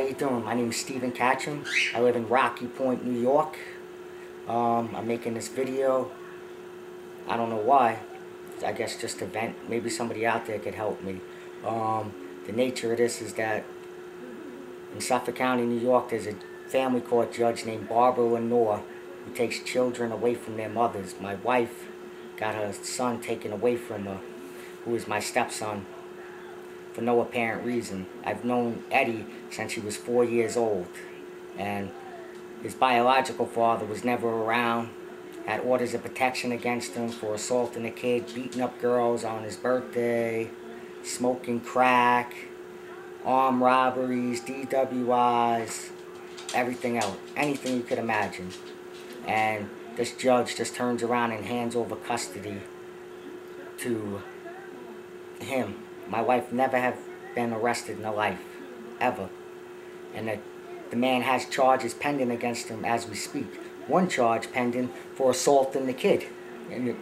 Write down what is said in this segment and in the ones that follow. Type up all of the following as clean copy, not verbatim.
you doing? My name is Stephen Catchum. I live in Rocky Point, New York. I'm making this video. I don't know why. I guess just to vent. Maybe somebody out there could help me. The nature of this is that in Suffolk County, New York, there's a family court judge named Barbara Lenore who takes children away from their mothers. My wife got her son taken away from her, who is my stepson, for no apparent reason. I've known Eddie since he was 4 years old, and his biological father was never around, had orders of protection against him for assaulting a kid, beating up girls on his birthday, smoking crack, armed robberies, DWIs, everything else, anything you could imagine. And this judge just turns around and hands over custody to him. My wife never have been arrested in her life, ever. And the man has charges pending against him as we speak. One charge pending for assaulting the kid. And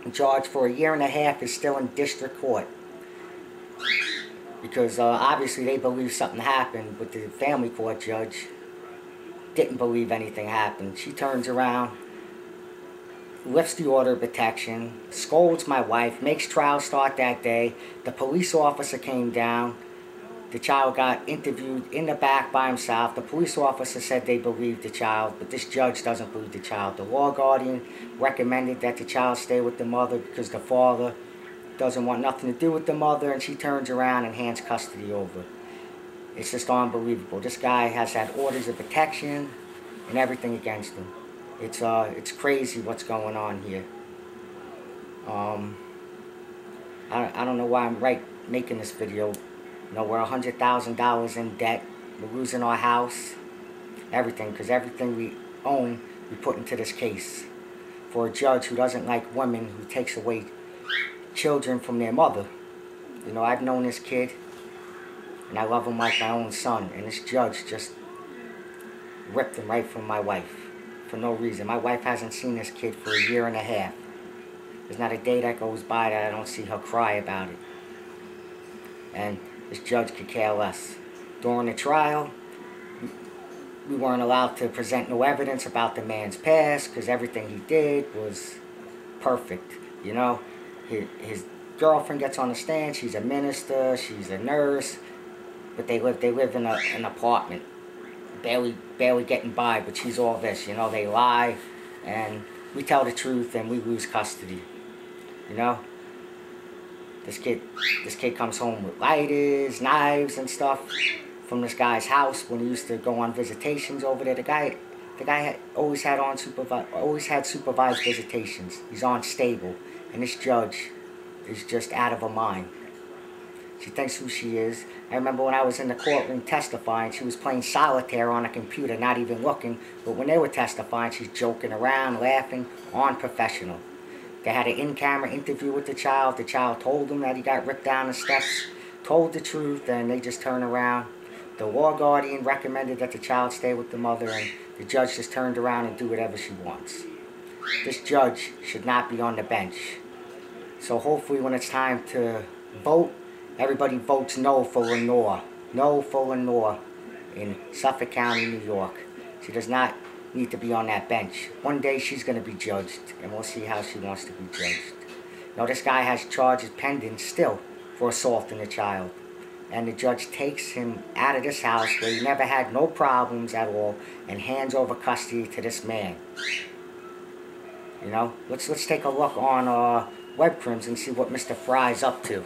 the charge for 1.5 years is still in district court. Because obviously they believe something happened, but the family court judge didn't believe anything happened. She turns around, lifts the order of protection, scolds my wife, makes trial start that day. The police officer came down. The child got interviewed in the back by himself. The police officer said they believed the child, but this judge doesn't believe the child. The law guardian recommended that the child stay with the mother because the father doesn't want nothing to do with the mother, and she turns around and hands custody over. It's just unbelievable. This guy has had orders of protection and everything against him. It's crazy what's going on here. I don't know why I'm making this video. You know, we're $100,000 in debt. We're losing our house, everything, because everything we own we put into this case for a judge who doesn't like women, who takes away children from their mother. You know, I've known this kid, and I love him like my own son, and this judge just ripped him right from my wife for no reason. My wife hasn't seen this kid for 1.5 years. There's not a day that goes by that I don't see her cry about it. And this judge could care less. During the trial, we weren't allowed to present no evidence about the man's past because everything he did was perfect. You know, his girlfriend gets on the stand. She's a minister. She's a nurse. But they live in an apartment, barely getting by. But she's all this. You know, they lie, and we tell the truth, and we lose custody. You know. This kid comes home with lighters, knives, and stuff from this guy's house when he used to go on visitations over there. The guy always had supervised visitations. He's unstable, and this judge is just out of her mind. She thinks who she is. I remember when I was in the courtroom testifying, she was playing solitaire on a computer, not even looking. But when they were testifying, she's joking around, laughing, unprofessional. They had an in-camera interview with the child. The child told them that he got ripped down the steps, told the truth, and they just turned around. The law guardian recommended that the child stay with the mother, and the judge just turned around and do whatever she wants. This judge should not be on the bench. So hopefully when it's time to vote, everybody votes no for Lenore. No for Lenore in Suffolk County, New York. She does not need to be on that bench. One day she's going to be judged, and we'll see how she wants to be judged. Now this guy has charges pending still for assaulting a child, and the judge takes him out of this house where he never had no problems at all and hands over custody to this man. You know, let's take a look on Webcrims and see what Mr. Fry's up to.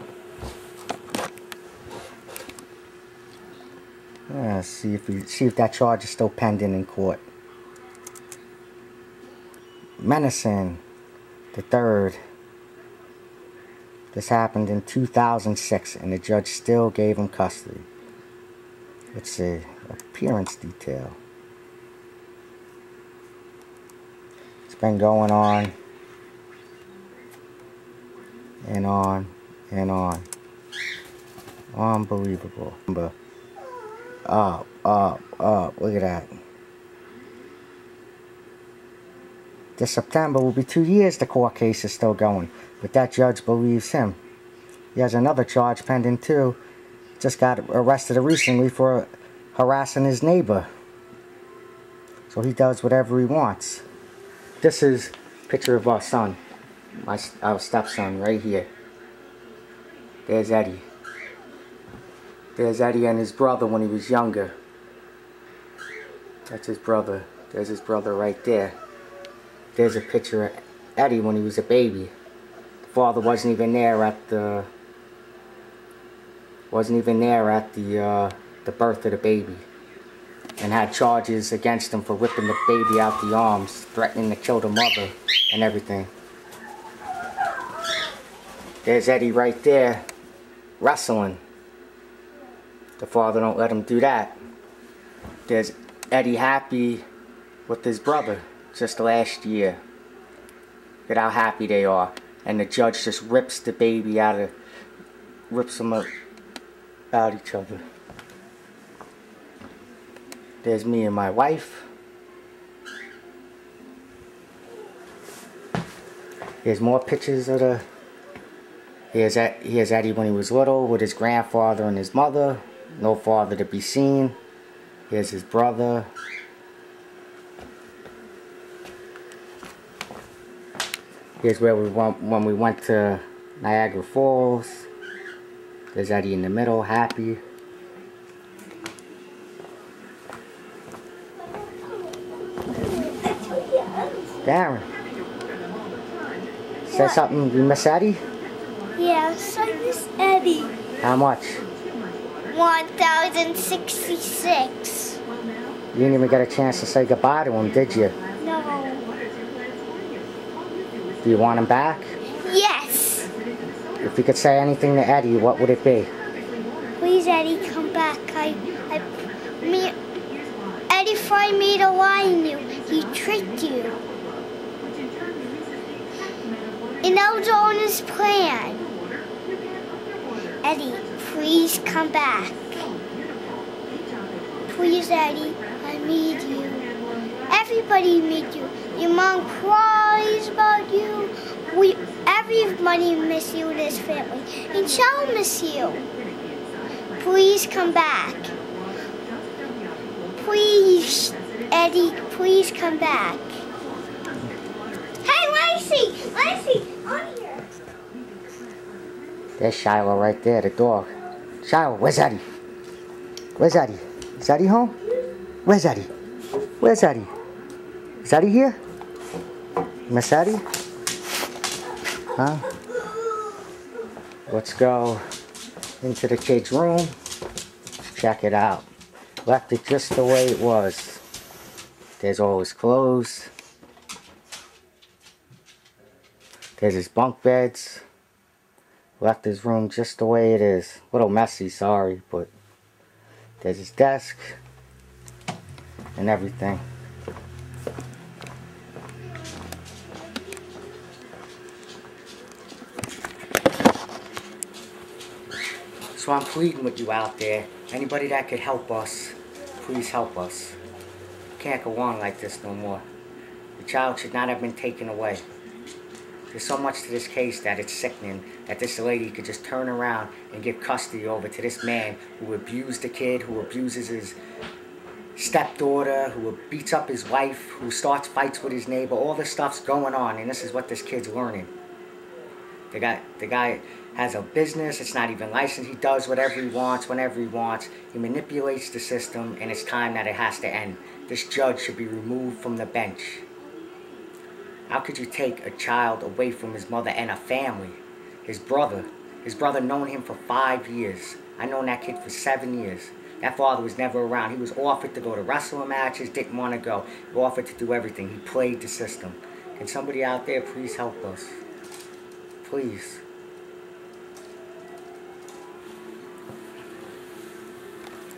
See if that charge is still pending in court. Menacing the third. This happened in 2006, and the judge still gave him custody. Let's see, appearance detail. It's been going on and on and on. Unbelievable. Up, look at that. This September will be 2 years the court case is still going, but that judge believes him. He has another charge pending too. Just got arrested recently for harassing his neighbor. So he does whatever he wants. This is a picture of our son, our stepson right here. There's Eddie. There's Eddie and his brother when he was younger. That's his brother. There's his brother right there. There's a picture of Eddie when he was a baby. The father wasn't even there at the birth of the baby, and had charges against him for ripping the baby out the arms, threatening to kill the mother and everything. There's Eddie right there, wrestling. The father don't let him do that. There's Eddie happy with his brother just last year. Look at how happy they are. And the judge just rips the baby rips them out each other. There's me and my wife. Here's more pictures of the... Here's Eddie when he was little with his grandfather and his mother. No father to be seen. Here's his brother. Here's where we went when we went to Niagara Falls. There's Eddie in the middle, happy. Darren, say something. You miss Eddie? Yes, I miss Eddie. How much? 1,066. You didn't even get a chance to say goodbye to him, did you? No. Do you want him back? Yes. If you could say anything to Eddie, what would it be? Please, Eddie, come back. Eddie Fry made a lie on you. He tricked you. And that was all in his plan. Eddie, please come back. Please, Eddie, I need you. Everybody needs you. Your mom cries about you. Everybody miss you in this family. And she'll miss you. Please come back. Please, Eddie, please come back. Hey, Lacey! Lacey, on here. There's Shiloh right there, the dog. Shiloh, where's Eddie? Where's Eddie? Is Eddie home? Where's Eddie? Where's Eddie? Is Eddie here? Miss Eddie? Huh? Let's go into the kids' room. Check it out. Left it just the way it was. There's all his clothes. There's his bunk beds. Left his room just the way it is. A little messy, sorry, but there's his desk and everything. So I'm pleading with you out there. Anybody that could help us, please help us. Can't go on like this no more. The child should not have been taken away. There's so much to this case that it's sickening that this lady could just turn around and give custody over to this man who abused the kid, who abuses his stepdaughter, who beats up his wife, who starts fights with his neighbor. All this stuff's going on, and this is what this kid's learning. The guy has a business. It's not even licensed. He does whatever he wants, whenever he wants. He manipulates the system, and it's time that it has to end. This judge should be removed from the bench. How could you take a child away from his mother and a family? His brother known him for 5 years. I known that kid for 7 years. That father was never around. He was offered to go to wrestling matches, didn't want to go. He offered to do everything. He played the system. Can somebody out there please help us? Please.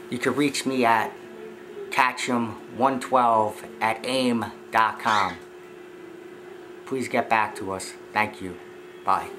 You can reach me at catchum112@aim.com. Please get back to us. Thank you. Bye.